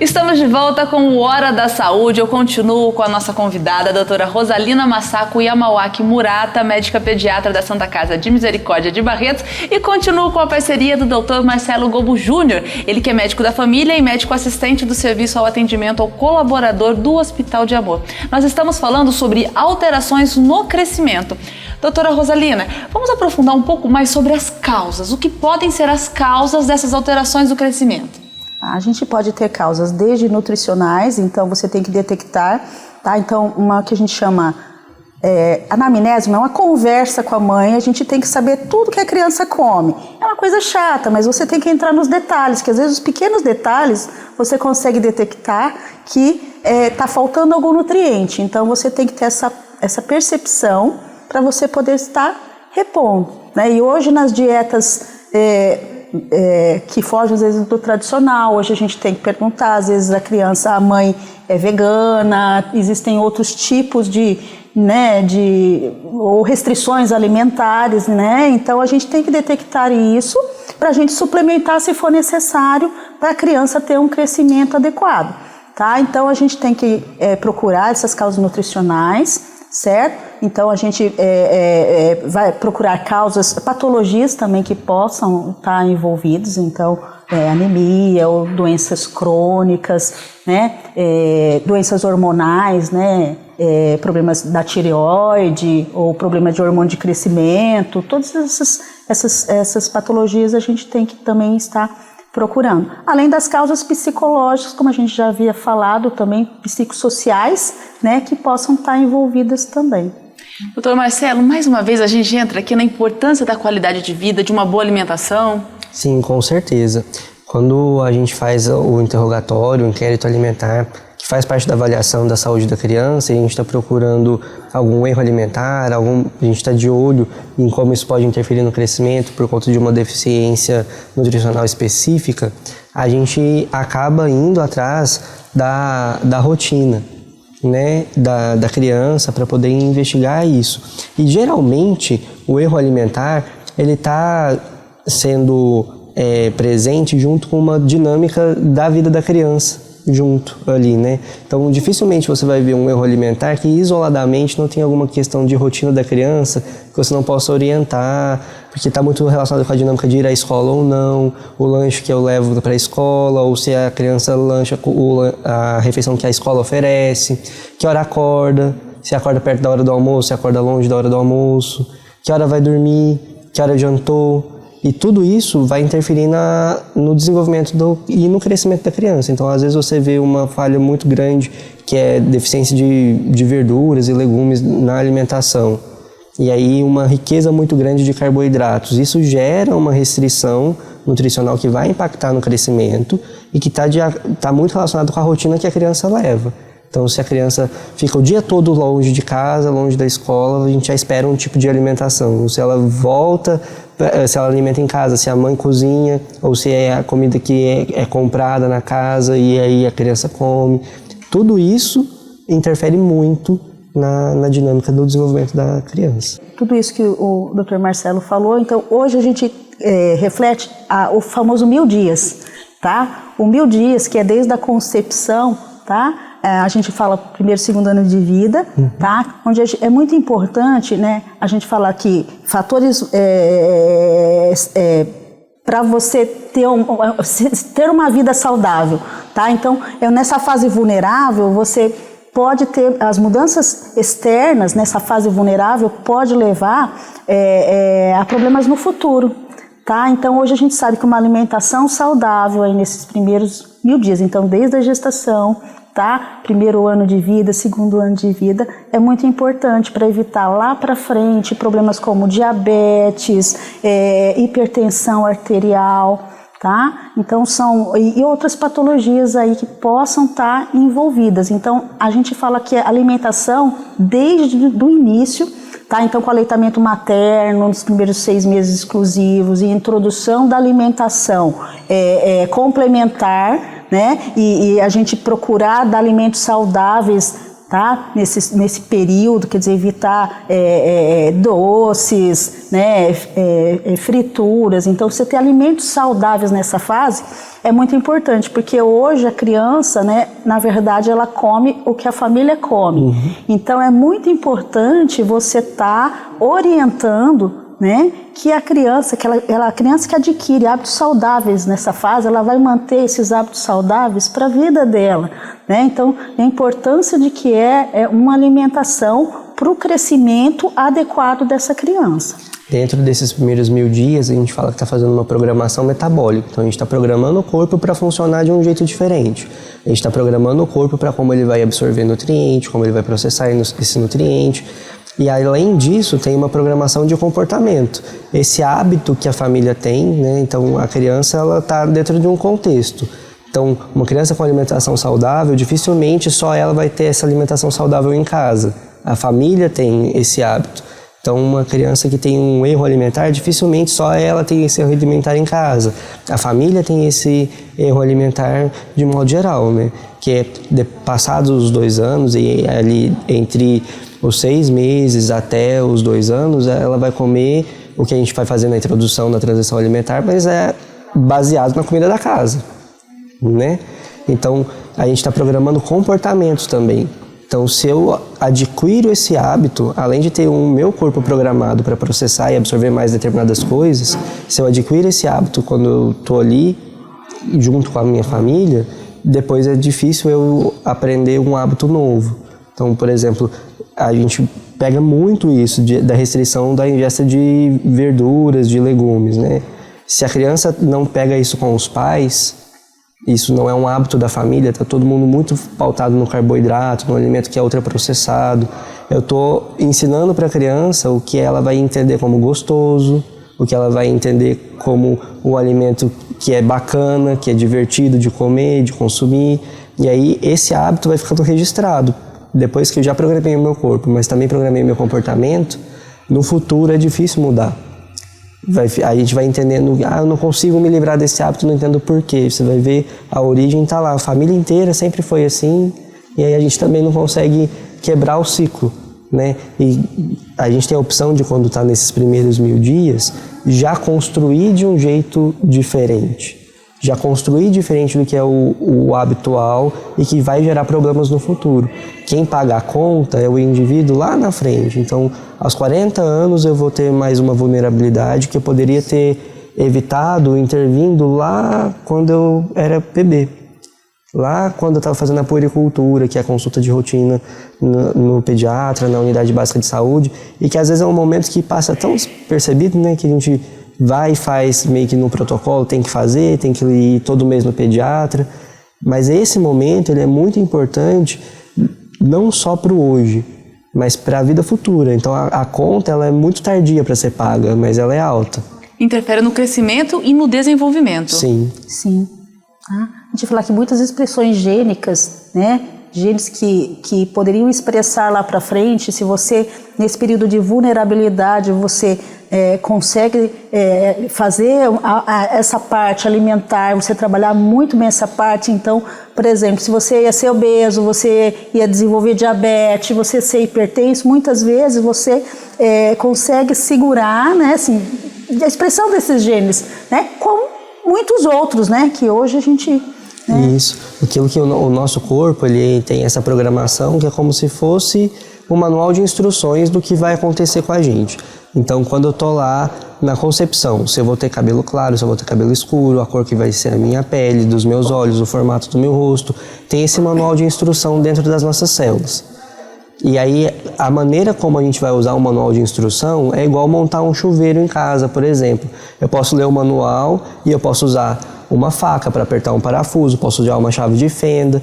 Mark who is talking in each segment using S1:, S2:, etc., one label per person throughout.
S1: Estamos de volta com o Hora da Saúde. Eu continuo com a nossa convidada, a doutora Rosalina Masako Yamawaki Murata, médica pediatra da Santa Casa de Misericórdia de Barretos, e continuo com a parceria do doutor Marcelo Gobo Júnior, ele que é médico da família e médico assistente do serviço ao atendimento ao colaborador do Hospital de Amor. Nós estamos falando sobre alterações no crescimento. Doutora Rosalina, vamos aprofundar um pouco mais sobre as causas. O que podem ser as causas dessas alterações do crescimento?
S2: A gente pode ter causas desde nutricionais, então você tem que detectar, tá? Então, uma que a gente chama anamnese, é uma conversa com a mãe, a gente tem que saber tudo que a criança come. É uma coisa chata, mas você tem que entrar nos detalhes, que às vezes os pequenos detalhes você consegue detectar que está faltando algum nutriente. Então, você tem que ter essa percepção para você poder estar repondo, né? E hoje nas dietas que fogem às vezes do tradicional, hoje a gente tem que perguntar, às vezes a mãe é vegana, existem outros tipos ou restrições alimentares, né? Então a gente tem que detectar isso para a gente suplementar se for necessário para a criança ter um crescimento adequado, tá? Então a gente tem que procurar essas causas nutricionais, certo? Então a gente vai procurar patologias também que possam estar envolvidas, então anemia ou doenças crônicas, né? Doenças hormonais, né? Problemas da tireoide ou problemas de hormônio de crescimento, todas essas patologias a gente tem que também estar procurando. Além das causas psicológicas, como a gente já havia falado, também psicossociais, né, que possam estar envolvidas também.
S1: Doutor Marcelo, mais uma vez a gente entra aqui na importância da qualidade de vida, de uma boa alimentação.
S3: Sim, com certeza. Quando a gente faz o interrogatório, o inquérito alimentar, que faz parte da avaliação da saúde da criança, e a gente está procurando algum erro alimentar, a gente está de olho em como isso pode interferir no crescimento por conta de uma deficiência nutricional específica, a gente acaba indo atrás da rotina, né, da criança para poder investigar isso. E geralmente o erro alimentar ele está sendo presente junto com uma dinâmica da vida da criança junto ali, né? Então dificilmente você vai ver um erro alimentar que isoladamente não tem alguma questão de rotina da criança que você não possa orientar, porque está muito relacionado com a dinâmica de ir à escola ou não, o lanche que eu levo para a escola, ou se a criança lancha a refeição que a escola oferece, que hora acorda, se acorda perto da hora do almoço, se acorda longe da hora do almoço, que hora vai dormir, que hora jantou. E tudo isso vai interferir no desenvolvimento e no crescimento da criança. Então, às vezes você vê uma falha muito grande, que é deficiência de verduras e legumes na alimentação. E aí uma riqueza muito grande de carboidratos. Isso gera uma restrição nutricional que vai impactar no crescimento e que está muito relacionado com a rotina que a criança leva. Então, se a criança fica o dia todo longe de casa, longe da escola, a gente já espera um tipo de alimentação. Se ela volta, se ela alimenta em casa, se a mãe cozinha, ou se é a comida que é comprada na casa e aí a criança come. Tudo isso interfere muito na dinâmica do desenvolvimento da criança.
S2: Tudo isso que o Dr. Marcelo falou, então hoje a gente reflete o famoso 1000 dias, tá? O 1000 dias, que é desde a concepção, tá? A gente fala primeiro e segundo ano de vida, tá? Onde é muito importante, né, a gente falar que fatores para você ter uma vida saudável, tá? Então, nessa fase vulnerável, você pode ter as mudanças externas nessa fase vulnerável, pode levar a problemas no futuro, tá? Então, hoje a gente sabe que uma alimentação saudável aí nesses primeiros 1000 dias, então desde a gestação, tá? Primeiro ano de vida, segundo ano de vida, é muito importante para evitar lá para frente problemas como diabetes, hipertensão arterial, tá? Então e outras patologias aí que possam estar envolvidas. Então a gente fala que a alimentação desde o início, tá? Então com aleitamento materno nos primeiros 6 meses exclusivos e introdução da alimentação complementar, né? E a gente procurar dar alimentos saudáveis tá? Nesse período, quer dizer, evitar doces, né? Frituras. Então, você ter alimentos saudáveis nessa fase é muito importante, porque hoje a criança, né, na verdade, ela come o que a família come. Então, é muito importante você estar orientando, né, que a criança que adquire hábitos saudáveis nessa fase, ela vai manter esses hábitos saudáveis para a vida dela, né? Então, a importância de que é uma alimentação para o crescimento adequado dessa criança.
S3: Dentro desses primeiros 1000 dias, a gente fala que está fazendo uma programação metabólica. Então, a gente está programando o corpo para funcionar de um jeito diferente. A gente está programando o corpo para como ele vai absorver nutriente, como ele vai processar esse nutriente. E além disso, tem uma programação de comportamento. Esse hábito que a família tem, né? Então, a criança ela está dentro de um contexto. Então, uma criança com alimentação saudável, dificilmente só ela vai ter essa alimentação saudável em casa. A família tem esse hábito. Então, uma criança que tem um erro alimentar, dificilmente só ela tem esse erro alimentar em casa. A família tem esse erro alimentar de modo geral, né? Que é passados os 2 anos e ali entre os 6 meses até os 2 anos, ela vai comer o que a gente vai fazer na introdução da transição alimentar, mas é baseado na comida da casa, né? Então, a gente está programando comportamentos também. Então, se eu adquiro esse hábito, além de ter o meu corpo programado para processar e absorver mais determinadas coisas, se eu adquiro esse hábito quando eu estou ali, junto com a minha família, depois é difícil eu aprender um hábito novo. Então, por exemplo, a gente pega muito isso da restrição da ingesta de verduras, de legumes, né? Se a criança não pega isso com os pais, isso não é um hábito da família, está todo mundo muito pautado no carboidrato, no alimento que é ultraprocessado. Eu estou ensinando para a criança o que ela vai entender como gostoso, o que ela vai entender como o alimento que é bacana, que é divertido de comer, de consumir. E aí esse hábito vai ficando registrado. Depois que eu já programei o meu corpo, mas também programei meu comportamento, no futuro é difícil mudar. A gente vai entendendo, eu não consigo me livrar desse hábito, não entendo por quê. Você vai ver, a origem está lá, a família inteira sempre foi assim, e aí a gente também não consegue quebrar o ciclo, né? E a gente tem a opção de, quando está nesses primeiros 1000 dias, já construir de um jeito diferente. Já construir diferente do que é o habitual e que vai gerar problemas no futuro. Quem paga a conta é o indivíduo lá na frente. Então, aos 40 anos eu vou ter mais uma vulnerabilidade que eu poderia ter evitado intervindo lá quando eu era bebê. Lá quando eu estava fazendo a puericultura, que é a consulta de rotina no pediatra, na unidade básica de saúde, e que às vezes é um momento que passa tão percebido, né, que a gente vai e faz meio que no protocolo, tem que ir todo mês no pediatra, mas esse momento ele é muito importante, não só para o hoje, mas para a vida futura. Então a conta ela é muito tardia para ser paga, mas ela é alta.
S1: Interfere no crescimento e no desenvolvimento.
S3: Sim.
S2: Sim. A gente fala que muitas expressões gênicas, né? Genes que poderiam expressar lá para frente, se você, nesse período de vulnerabilidade, você consegue fazer essa parte alimentar, você trabalhar muito bem essa parte. Então, por exemplo, se você ia ser obeso, você ia desenvolver diabetes, você ser hipertenso, muitas vezes você consegue segurar, né, assim, a expressão desses genes, né, como muitos outros, né, que hoje a gente...
S3: Isso, aquilo que o nosso corpo ele tem essa programação que é como se fosse um manual de instruções do que vai acontecer com a gente. Então, quando eu estou lá na concepção, se eu vou ter cabelo claro, se eu vou ter cabelo escuro, a cor que vai ser a minha pele, dos meus olhos, o formato do meu rosto, tem esse manual de instrução dentro das nossas células. E aí, a maneira como a gente vai usar o manual de instrução é igual montar um chuveiro em casa, por exemplo. Eu posso ler o manual e eu posso usar uma faca para apertar um parafuso, posso usar uma chave de fenda.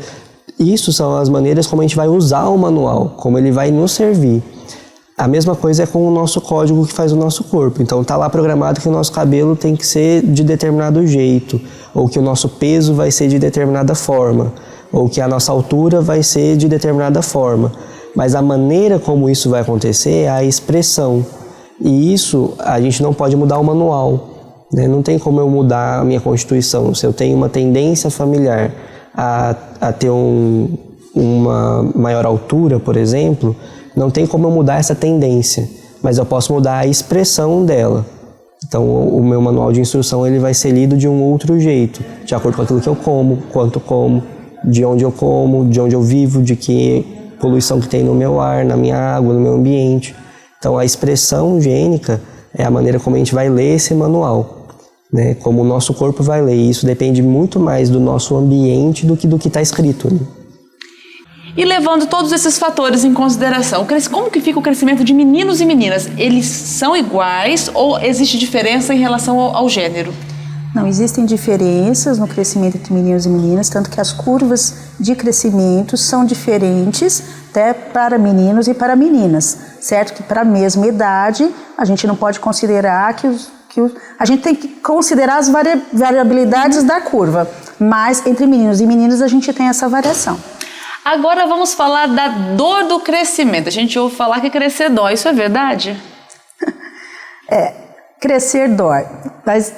S3: Isso são as maneiras como a gente vai usar o manual, como ele vai nos servir. A mesma coisa é com o nosso código que faz o nosso corpo. Então está lá programado que o nosso cabelo tem que ser de determinado jeito, ou que o nosso peso vai ser de determinada forma, ou que a nossa altura vai ser de determinada forma. Mas a maneira como isso vai acontecer é a expressão. E isso a gente não pode mudar o manual. Não tem como eu mudar a minha constituição. Se eu tenho uma tendência familiar a ter um uma maior altura, por exemplo, não tem como eu mudar essa tendência, mas eu posso mudar a expressão dela. Então, o meu manual de instrução ele vai ser lido de um outro jeito, de acordo com aquilo que eu como, quanto como, de onde eu vivo, de que poluição que tem no meu ar, na minha água, no meu ambiente. Então, a expressão gênica é a maneira como a gente vai ler esse manual, né? Como o nosso corpo vai ler. E isso depende muito mais do nosso ambiente do que está escrito, né?
S1: E levando todos esses fatores em consideração, como que fica o crescimento de meninos e meninas? Eles são iguais ou existe diferença em relação ao gênero?
S2: Não, existem diferenças no crescimento entre meninos e meninas, tanto que as curvas de crescimento são diferentes até para meninos e para meninas, certo? Que para a mesma idade, a gente não pode considerar a gente tem que considerar as variabilidades da curva, mas entre meninos e meninas a gente tem essa variação.
S1: Agora vamos falar da dor do crescimento. A gente ouve falar que crescer dói, isso é verdade?
S2: Crescer dói, mas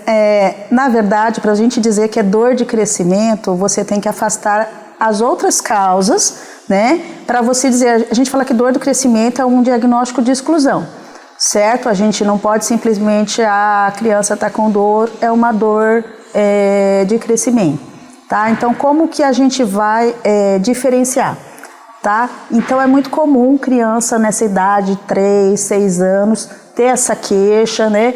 S2: na verdade, para a gente dizer que é dor de crescimento, você tem que afastar as outras causas, né? Para você dizer, a gente fala que dor do crescimento é um diagnóstico de exclusão, certo? A gente não pode simplesmente, a criança está com dor, é uma dor de crescimento. Tá? Então, como que a gente vai diferenciar? Tá? Então, é muito comum criança nessa idade, 3, 6 anos, ter essa queixa, né?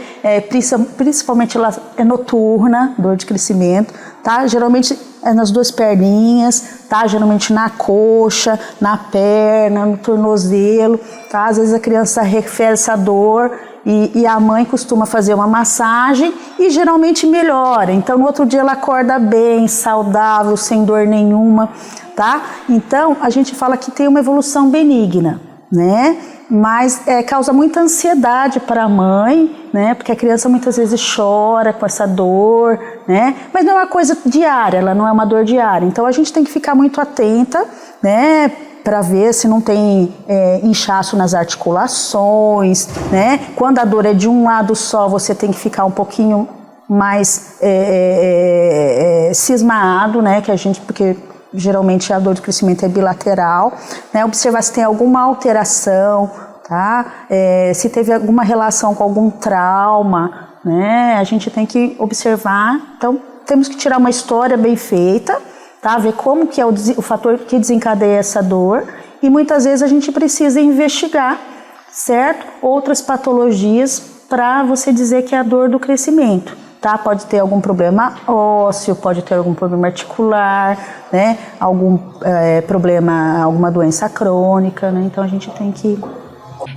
S2: Principalmente ela é noturna, dor de crescimento, tá? Geralmente é nas duas perninhas, tá? Geralmente na coxa, na perna, no tornozelo, tá? Às vezes a criança refere essa dor e a mãe costuma fazer uma massagem e geralmente melhora. Então, no outro dia ela acorda bem, saudável, sem dor nenhuma, tá? Então, a gente fala que tem uma evolução benigna, né? Mas causa muita ansiedade para a mãe, né? Porque a criança muitas vezes chora com essa dor, né? Mas não é uma coisa diária, ela não é uma dor diária. Então, a gente tem que ficar muito atenta, né? Para ver se não tem inchaço nas articulações, né? Quando a dor é de um lado só, você tem que ficar um pouquinho mais cismado, né? Porque geralmente a dor de crescimento é bilateral, né? Observar se tem alguma alteração, tá? Se teve alguma relação com algum trauma, né? A gente tem que observar. Então, temos que tirar uma história bem feita, tá? Ver como que é o fator que desencadeia essa dor, e muitas vezes a gente precisa investigar, certo? Outras patologias para você dizer que é a dor do crescimento, tá? Pode ter algum problema ósseo, pode ter algum problema articular, né? Algum problema, alguma doença crônica, né? Então a gente tem que...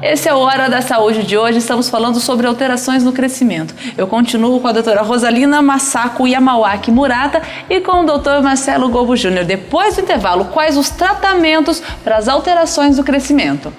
S1: Esse é o Hora da Saúde de hoje, estamos falando sobre alterações no crescimento. Eu continuo com a doutora Rosalina Massaco Yamawaki Murata e com o doutor Marcelo Gobo Júnior. Depois do intervalo, quais os tratamentos para as alterações do crescimento?